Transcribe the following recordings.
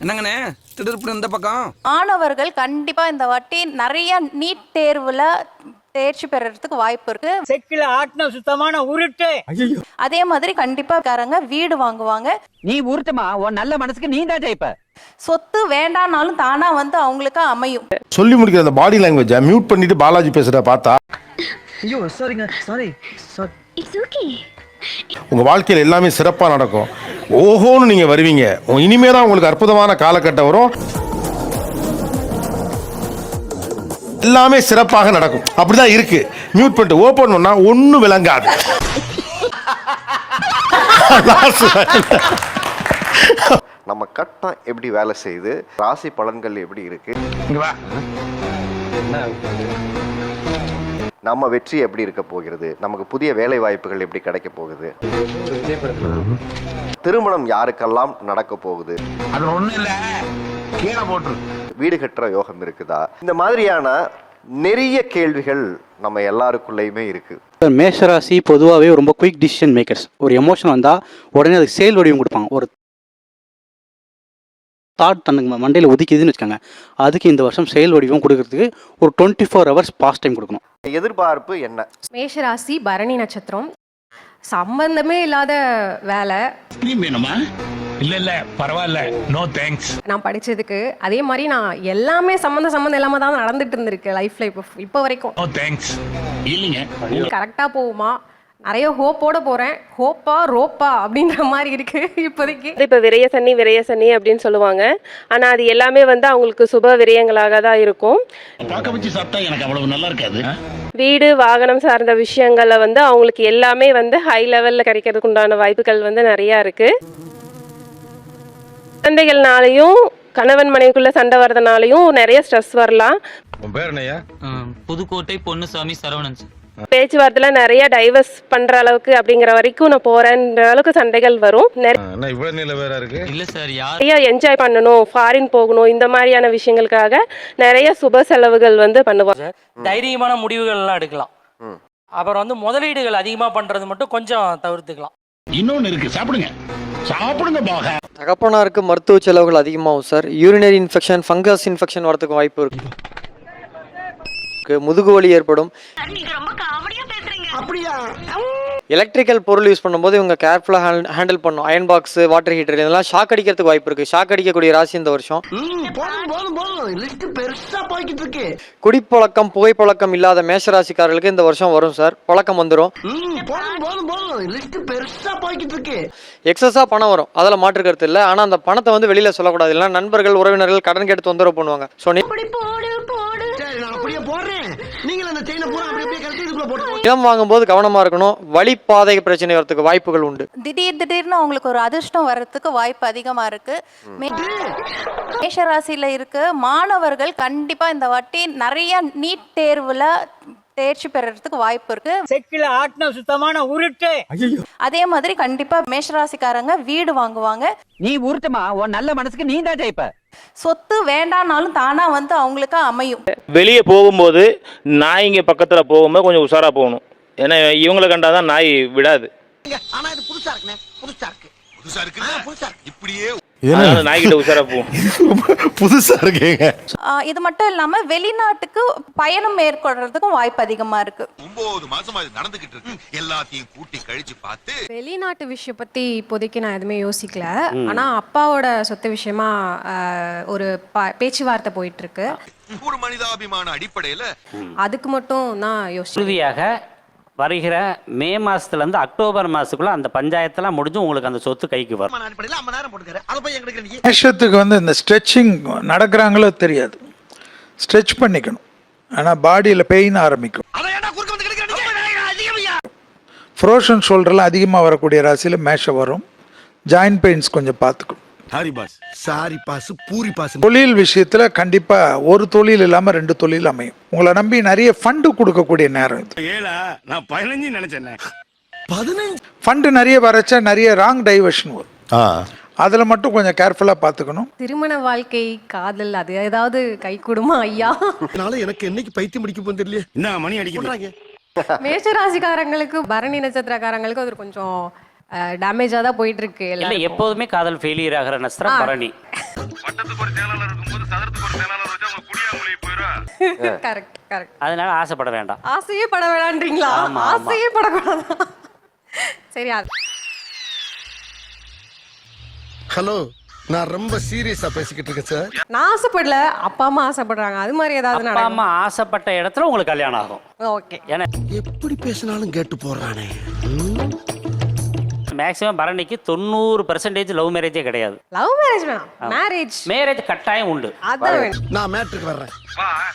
என்னங்கண்ணே திடீர்னு இந்த பக்கம்? மாணவர்கள் கண்டிப்பா இந்த வாட்டி நிறைய நீட் தேர்வுல தேர்ச்சி பெறறதுக்கு வாய்ப்பு இருக்கு. செக்கில ஆட்டின சுத்தமான உருட்டு. அதே மாதிரி கண்டிப்பா காரங்க வீடு வாங்குவாங்க. நீ உருட்டுமா, உன் நல்ல மனசுக்கு நீ தான் ஜெயிப்ப. சொத்து வேண்டானாலும் தானா வந்து அவங்களுக்கு அமையும். சொல்லி முடிக்கிற அந்த பாடி லாங்குவேஜை மியூட் பண்ணிட்டு பாலாஜி பேசுறத பார்த்தா, ஐயோ சாரிங்க, சாரி. It's okay. உங்க வாழ்க்கையில் எல்லாமே சிறப்பா நடக்கும். ஓஹோன்னு நீங்க வருவீங்க. இனிமே தான் உங்களுக்கு அற்புதமான காலகட்டம் வரும். எல்லாமே சிறப்பாக நடக்கும். அப்படிதான் இருக்கு. மியூட் பண்ணிட்டு ஓபன் பண்ணா ஒண்ணும் விளங்காது. நம்ம கட்டம் எப்படி வேலை செய்யுது, ராசி பலன்கள் எப்படி இருக்கு, நம்ம வெற்றி எப்படி இருக்க போகிறது, நமக்கு புதிய வேலை வாய்ப்புகள் எப்படி கிடைக்க போகுது, திருமணம் யாருக்கெல்லாம் நடக்க போகுது, வீடு கட்டுற யோகம் இருக்குதா, இந்த மாதிரியான நிறைய கேள்விகள் நம்ம எல்லாருக்குள்ளேயுமே இருக்கு. மேஷராசி பொதுவாகவே ரொம்ப குயிக் டிசிஷன் மேக்கர்ஸ். ஒரு எமோஷன் வந்தால் உடனே அதுக்கு செயல் வடிவம் கொடுப்பாங்க. ஒரு தாட் தனக்கு மண்டையில் ஒதுக்கிதுன்னு வச்சுக்கோங்க, அதுக்கு இந்த வருஷம் செயல் வடிவம் கொடுக்கறதுக்கு ஒரு 24 hours பாஸ் டைம் கொடுக்கணும். எதிர்பார்ப்பு என்ன? மேஷராசி பரணி நட்சத்திரம். சம்பந்தமே இல்லாத வேலை. வேணுமா? இல்ல பரவாயில்ல, நோ தேங்க்ஸ். நான் படிச்சதுக்கு அதே மாதிரி நான் எல்லாமே சம்மந்தம் இல்லாம தான் நடந்துட்டு இருந்திருக்கு லைஃப்ல. இப்போ வரைக்கும் நோ தேங்க்ஸ். இல்லைங்க, கரெக்டா போகுமா? நிறைய ஹோப்போட போறேன். ஹோப்பா ரோப்பா அப்படின்ற மாதிரி இருக்கு இப்போதைக்கு. இப்போ விரய சனி அப்படின்னு சொல்லுவாங்க. ஆனா அது எல்லாமே வந்து அவங்களுக்கு சுப விரயங்களாக தான் இருக்கும். பாக்க வச்சு சாப்பிட்டா எனக்கு அவ்வளவு நல்லா இருக்காது. வீடு வாகனம் சார்ந்த விஷயங்கள்ல வந்து அவங்களுக்கு எல்லாமே வந்து ஹை லெவல்ல கிடைக்கிறதுக்கு உண்டான வாய்ப்புகள் வந்து நிறைய இருக்கு. குழந்தைகள்னாலையும் கணவன் மனைவிக்குள்ள சண்டை வர்றதுனாலையும் நிறைய ஸ்ட்ரெஸ் வரலாம். புதுக்கோட்டை பொன்னுசாமி சரவணன். பேச்சுவார்த்தையில நிறைய டைவர்ஸ் பண்ற அளவுக்கு அப்படிங்கிற வரைக்கும் நான் போறேன்ற அளவுக்கு சண்டைகள் வரும். இல்ல சார், நிறைய என்ஜாய் பண்ணணும், ஃபாரின் போகணும், இந்த மாதிரியான விஷயங்களுக்காக நிறைய சுப செலவுகள் வந்து பண்ணுவாங்க. தைரியமான முடிவுகள் எல்லாம் எடுக்கலாம். அப்புறம் வந்து முதலீடுகள் அதிகமா பண்றது மட்டும் கொஞ்சம் தவிர்த்துக்கலாம். இன்னொன்னு இருக்கு, சாப்பிடுங்க பாக. தகப்பனாருக்கு மருத்துவ செலவுகள் அதிகமாகும் sir. Urinary infection, fungus infection வரதுக்கு வாய்ப்பு இருக்கு. முதுகு வலி ஏற்படும். எலக்ட்ரிக்கல் பொருள் யூஸ் பண்ணும்போது இவங்க கேர்ஃபுல்லாக ஹேண்டில் பண்ணும். அயன் பாக்ஸ், வாட்டர் ஹீட்டர் இதெல்லாம் ஷாக் அடிக்கிறதுக்கு வாய்ப்பு இருக்கு. ஷாக் அடிக்கக்கூடிய ராசி இந்த வருஷம். குடிப்பழக்கம், புகைப்பழக்கம் இல்லாத மேஷராசிக்காரர்களுக்கு இந்த வருஷம் வரும் சார். பழக்கம் வந்துடும். எக்ஸஸா பணம் வரும், அதில் மாற்று கருத்து இல்லை. ஆனா அந்த பணத்தை வந்து வெளியில சொல்லக்கூடாது. இல்லைன்னா நண்பர்கள், உறவினர்கள் கடன் கேட்டு தொந்தரவு பண்ணுவாங்க. இடம் வாங்கும்போது கவனமா இருக்கணும். வழிபாதை பிரச்சனை வரதுக்கு வாய்ப்புகள் உண்டு. திடீர்னு அவங்களுக்கு ஒரு அதிர்ஷ்டம் வர்றதுக்கு வாய்ப்பு அதிகமா இருக்கு. மேஷராசியில இருக்கு மாணவர்கள் கண்டிப்பா இந்த வாட்டி நிறைய நீட் தேர்வுல தேர்ச்சி பெறறதுக்கு வாய்ப்பு இருக்கு. செக்கில ஆட்டின சுத்தமான உருட்டு. அதே மாதிரி கண்டிப்பா மேஷராசிக்காரங்க வீடு வாங்குவாங்க. நீ உருட்டுமா, உன் நல்ல மனசுக்கு நீ தான் ஜெயிப்ப. சொத்து வேண்டானாலும் தானா வந்து அவங்களுக்கு அமையும். வெளியே போகும்போது நாய்ங்க பக்கத்துல போகும்போது கொஞ்சம் உஷாரா போகணும். ஏன்னா இவங்களை கண்டாதான் நாய் விடாது. ஆனா இது புதுசா இருக்குனே, புதுசா இருக்கு. இப்படியே நாய்கிட்ட உஷாரா போகும். புதுசா இருக்கீங்க. இது மட்டும் இல்லாம வெளிநாட்டுக்கு பயணம் மேற்கொள்றதுக்கும் வாய்ப்பு அதிகமா இருக்கு. 9 மாசமா இது நடந்துகிட்டு இருக்கு. எல்லாத்தையும் கூட்டி கழிச்சு பார்த்து வெளிநாட்டு விஷயம் பத்தி இப்போதைக்கு நான் எதுவுமே யோசிக்கல. ஆனா அப்பாவோட சொத்து விஷயமா ஒரு பேச்சுவார்த்தை போயிட்டு இருக்கு. ஒரு மனிதாபிமான அடிப்படையில அதுக்கு மட்டும் நான் உறுதியாக வருகிற மே மாசத்துலேருந்து அக்டோபர் மாசத்துக்குள்ள அந்த பஞ்சாயத்தெல்லாம் முடிஞ்சு உங்களுக்கு அந்த சொத்து கைக்கு வரும். மேஷத்துக்கு வந்து இந்த ஸ்ட்ரெச்சிங் நடக்கிறாங்களோ தெரியாது, ஸ்ட்ரெச் பண்ணிக்கணும். ஆனால் பாடியில் பெயின் ஆரம்பிக்கும். ஃப்ரோஷன் ஷோல்டர்லாம் அதிகமாக வரக்கூடிய ராசியில் மேஷம் வரும். ஜாயின்ட் பெயின்ஸ் கொஞ்சம் பார்த்துக்கணும். தொழில் விஷயத்துல கண்டிப்பா ஒரு தொழில் இல்லாம 2 தொழில் அமையும். உங்களை நம்பி நிறைய ஃபண்டு கொடுக்கக்கூடிய நேரம் இது. நான் 15 நினைச்சேன். 15 ஃபண்டு நிறைய வரச்சா நிறைய ராங் டைவர்ஷன் வரும். அதுல மட்டும் கொஞ்சம் கேர்ஃபுல்லா பாத்துக்கணும். திருமண வாழ்க்கை, காதல் அது ஏதாவது கை கூடுமா ஐயா? எனக்கு என்னைக்கு பைத்தியம் முடிக்க போகுது தெரியல. என்ன மணி அடிக்கிறாங்க. மேஷராசிக்காரங்களுக்கு, பரணி நட்சத்திரக்காரங்களுக்கு அது கொஞ்சம் டேமேஜா தான் போயிட்டு இருக்கு. இல்ல எப்போதுமே காதல் ஃபெயிலியர் ஆகிற நட்சத்திரம் பரணி. வட்டத்துக்கு ஒரு செயலாளர் இருக்கும்போது சதுரத்துக்கு ஒரு செயலாளர் வச்சா அவங்க குடியாமலே போயிடும். Correct correct. அதனால ஆசைப்பட வேண்டாம். ஆசையே பட வேணான்றீங்களா? ஆமா, ஆமா. ஆசையே படக்கூடாதா? சரி அது ஹலோ, நான் ரொம்ப சீரியஸா பேசிக்கிட்டு இருக்கேன் சார். நான் ஆசைப்படல, அப்பா அம்மா ஆசைப்படுறாங்க. அது மாதிரி ஏதாவது அப்பா நடக்கும். அம்மா ஆசைப்பட்ட இடத்துல உங்களுக்கு கல்யாணம் ஆகும். ஓகே. ஏன்னா எப்படி பேசினாலும் கேட்டு போறானே. மேக்ஸிமம் பரணிக்கு 90% லவ் மேரேஜே கிடையாது. லவ் மேரேஜ் வேணாம், மேரேஜ். மேரேஜ் கட்டாயம் உண்டு. அதான் வேணும். நான் மேட்ருக்கு வர்றேன்.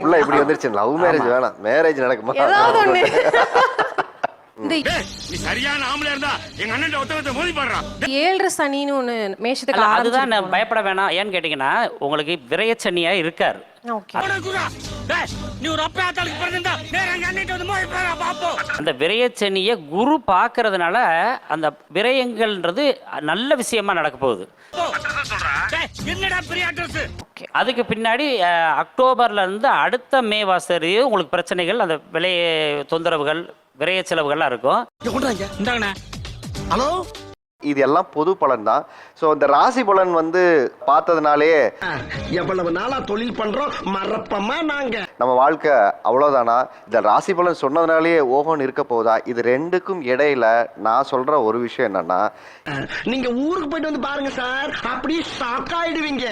உள்ள இப்படி வந்துருச்சு, லவ் மேரேஜ் வேணாம், மேரேஜ் நடக்குமா? ஏதாவது ஒண்ணு. இந்த நீ சரியான ஆம்பளையா இருந்தா எங்க அண்ணன் ஒத்தவத்தை மோதி பாடுறான். 7 சனின்னு ஒண்ணு மேஷத்துக்கு அல்ல, அதுதான் ஆரம்பிச்சிருக்கு. நான் பயப்பட வேணாம். ஏன்னு கேட்டீங்கன்னா உங்களுக்கு விரயச்சனியா இருக்காரு. ஓகே. நீ ஒரு அப்பா ஆத்தாளுக்கு பிறந்தா நேரா எங்க அண்ணன் வந்து மோதி பாடுறா பாப்போம். அந்த விரயச்சனியை குரு பார்க்கறதுனால அந்த விரயங்கள்ன்றது நல்ல விஷயமா நடக்க போகுது. என்னடா பெரிய அட்ரஸ். அதுக்கு பின்னாடி அக்டோபர்ல இருந்து அடுத்த மே வாசம் உங்களுக்கு பிரச்சனைகள், அந்த விலை தொந்தரவுகள், விரைய செலவுகள்லாம் இருக்கும். ஹலோ, இது எல்லாம் பொது பலன் தான். ஸோ இந்த ராசி பலன் வந்து பார்த்ததுனாலே எவ்வளவு நாளா தொழில் பண்றோம் மறப்பமா நாங்க. நம்ம வாழ்க்கை அவ்வளோதானா? இந்த ராசி பலன் சொன்னதுனாலேயே ஓஹோன்னு இருக்க போகுதா? இது ரெண்டுக்கும் இடையில நான் சொல்ற ஒரு விஷயம் என்னன்னா, நீங்க ஊருக்கு போயிட்டு வந்து பாருங்க சார், அப்படியே ஷாக் ஆயிடுவீங்க.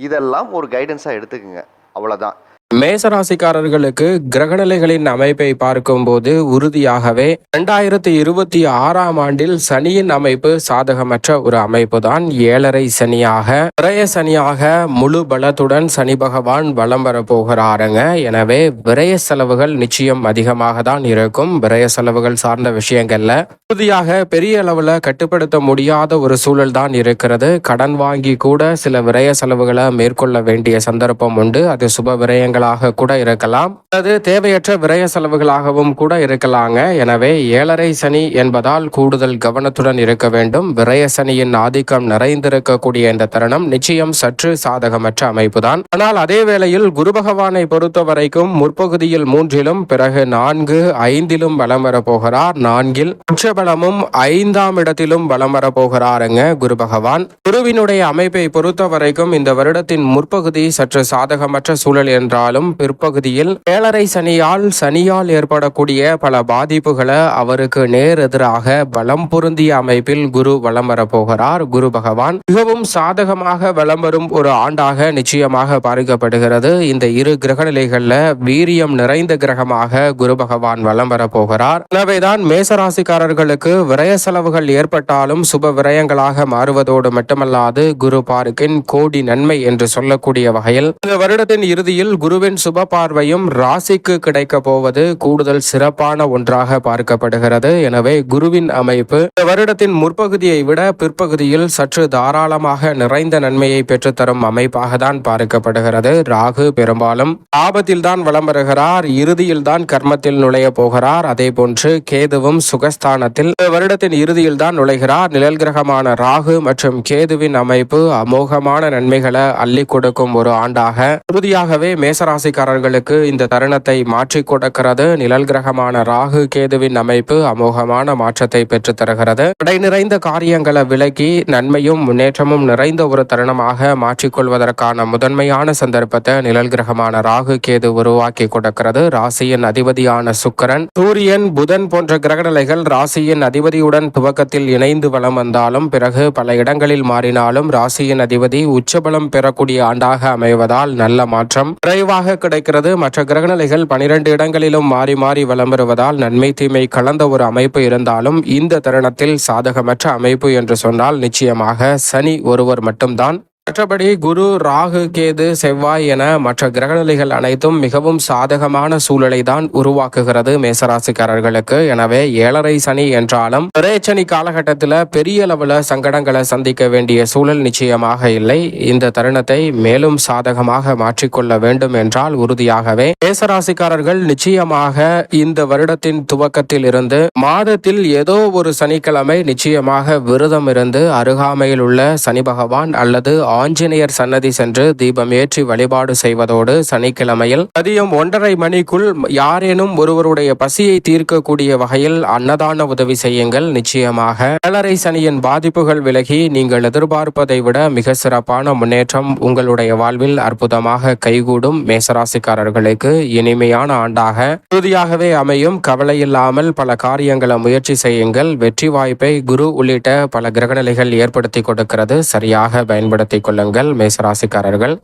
இதெல்லாம் ஒரு கைடன்ஸா எடுத்துக்குங்க, அவ்வளவுதான். மேசராசிக்காரர்களுக்கு கிரகநிலைகளின் அமைப்பை பார்க்கும்போது உறுதியாகவே 2026ஆம் ஆண்டில் சனியின் அமைப்பு சாதகமற்ற ஒரு அமைப்பு தான். 7.5 சனியாக, விரய சனியாக முழு பலத்துடன் சனி பகவான் வலம் வரப்போகிறாருங்க. எனவே விரய செலவுகள் நிச்சயம் அதிகமாக தான் இருக்கும். விரய செலவுகள் சார்ந்த விஷயங்கள்ல உறுதியாக பெரிய அளவுல கட்டுப்படுத்த முடியாத ஒரு சூழல் தான் இருக்கிறது. கடன் வாங்கி கூட சில விரய செலவுகளை மேற்கொள்ள வேண்டிய சந்தர்ப்பம் உண்டு. அது சுப விரயங்கள் கூட இருக்கலாம், அது தேவையற்ற விரய செலவுகளாகவும் கூட இருக்கலாங்க. எனவே 7.5 சனி என்பதால் கூடுதல் கவனத்துடன் இருக்க வேண்டும். விரய சனியின் ஆதிக்கம் நிறைந்திருக்கக்கூடிய இந்த தருணம் நிச்சயம் சற்று சாதகமற்ற அமைப்புதான். ஆனால் அதே வேளையில் குரு பகவானை பொறுத்த வரைக்கும் முற்பகுதியில் 3லும் பிறகு 4, 5லும் வலம் வரப்போகிறார். 4ல் உச்சபலமும் 5ஆம் இடத்திலும் வலம் வரப்போகிறாருங்க குரு பகவான். குருவினுடைய அமைப்பை பொறுத்த வரைக்கும் இந்த வருடத்தின் முற்பகுதி சற்று சாதகமற்ற சூழல் என்றால் பிற்பகுதியில் 7.5 சனியால் ஏற்படக்கூடிய பல பாதிப்புகளை அவருக்கு நேர் எதிராக பலம் பொருந்திய அமைப்பில் குரு வலம் வரப்போகிறார். குரு பகவான் மிகவும் சாதகமாக வலம் வரும் ஒரு ஆண்டாக நிச்சயமாக பார்க்கப்படுகிறது. இந்த இரு கிரக நிலைகள்ல வீரியம் நிறைந்த கிரகமாக குரு பகவான் வலம் வரப்போகிறார். எனவேதான் மேசராசிக்காரர்களுக்கு விரய செலவுகள் ஏற்பட்டாலும் சுப விரயங்களாக மாறுவதோடு மட்டுமல்லாது குரு பார்க்கின் கோடி நன்மை என்று சொல்லக்கூடிய வகையில் இந்த வருடத்தின் இறுதியில் குருவின் சுப பார்வையும் ராசிக்கு கிடைக்க போவது கூடுதல் சிறப்பான ஒன்றாக பார்க்கப்படுகிறது. எனவே குருவின் அமைப்பு இந்த வருடத்தின் முற்பகுதியை விட பிற்பகுதியில் சற்று தாராளமாக நிறைந்த நன்மையை பெற்றுத்தரும் அமைப்பாக தான் பார்க்கப்படுகிறது. ராகு பெரும்பாலும் ஆபத்தில் தான் வலம் வருகிறார், இறுதியில் தான் கர்மத்தில் நுழைய போகிறார். அதே போன்று கேதுவும் சுகஸ்தானத்தில் இந்த வருடத்தின் இறுதியில் தான் நுழைகிறார். நிழல் கிரகமான ராகு மற்றும் கேதுவின் அமைப்பு அமோகமான நன்மைகளை அள்ளி கொடுக்கும் ஒரு ஆண்டாக உறுதியாகவே மேசராசிக்காரர்களுக்கு இந்த தருணத்தை மாற்றிக் கொடுக்கிறது. நிழல் கிரகமான ராகு கேதுவின் அமைப்பு அமோகமான மாற்றத்தை பெற்றுத் தருகிறது. தடை நிறைந்த காரியங்களை விலக்கி நன்மையும் முன்னேற்றமும் நிறைந்த ஒரு தருணமாக மாற்றிக்கொள்வதற்கான முதன்மையான சந்தர்ப்பத்தை நிழல் கிரகமான ராகு கேது உருவாக்கி கொடுக்கிறது. ராசியின் அதிபதியான சுக்கிரன், சூரியன், புதன் போன்ற கிரகநிலைகள் ராசியின் அதிபதியுடன் துவக்கத்தில் இணைந்து வலம் வந்தாலும் பிறகு பல இடங்களில் மாறினாலும் ராசியின் அதிபதி உச்சபலம் பெறக்கூடிய ஆண்டாக அமைவதால் நல்ல மாற்றம் விரைவாக கிடைக்கிறது. மற்ற கிரகநிலைகள் 12 இடங்களிலும் மாறி மாறி வலம் வருவதால் நன்மை தீமை கலந்த ஒரு அமைப்பு இருந்தாலும் இந்த தருணத்தில் சாதகமற்ற அமைப்பு என்று சொன்னால் நிச்சயமாக சனி ஒருவர் மட்டும்தான். மற்றபடி குரு, ராகு, கேது, செவ்வாய் என மற்ற கிரகநிலைகள் அனைத்தும் மிகவும் சாதகமான சூழலை தான் உருவாக்குகிறது மேசராசிக்காரர்களுக்கு. எனவே 7.5 சனி என்றாலும் விரயச்சனி காலகட்டத்தில் பெரிய அளவில் சங்கடங்களை சந்திக்க வேண்டிய சூழல் நிச்சயமாக இல்லை. இந்த தருணத்தை மேலும் சாதகமாக மாற்றிக்கொள்ள வேண்டும் என்றால் உறுதியாகவே மேசராசிக்காரர்கள் நிச்சயமாக இந்த வருடத்தின் துவக்கத்தில் இருந்து மாதத்தில் ஏதோ ஒரு சனிக்கிழமை நிச்சயமாக விரதம் இருந்து அருகாமையில் உள்ள சனி பகவான் அல்லது ஆஞ்சநேயர் சன்னதி சென்று தீபம் ஏற்றி வழிபாடு செய்வதோடு சனிக்கிழமையில் மதியம் 1:30 மணிக்குள் யாரேனும் ஒருவருடைய பசியை தீர்க்கக்கூடிய வகையில் அன்னதான உதவி செய்யுங்கள். நிச்சயமாக 7.5 சனியின் பாதிப்புகள் விலகி நீங்கள் எதிர்பார்ப்பதை விட மிக சிறப்பான முன்னேற்றம் உங்களுடைய வாழ்வில் அற்புதமாக கைகூடும். மேசராசிக்காரர்களுக்கு இனிமையான ஆண்டாக உறுதியாகவே அமையும். கவலை இல்லாமல் பல காரியங்களை முயற்சி செய்யுங்கள். வெற்றி வாய்ப்பை குரு உள்ளிட்ட பல கிரகநிலைகள் ஏற்படுத்தி கொடுக்கிறது. சரியாக பயன்படுத்திக் கொள்ளுங்கள் மேசராசிக்காரர்கள்.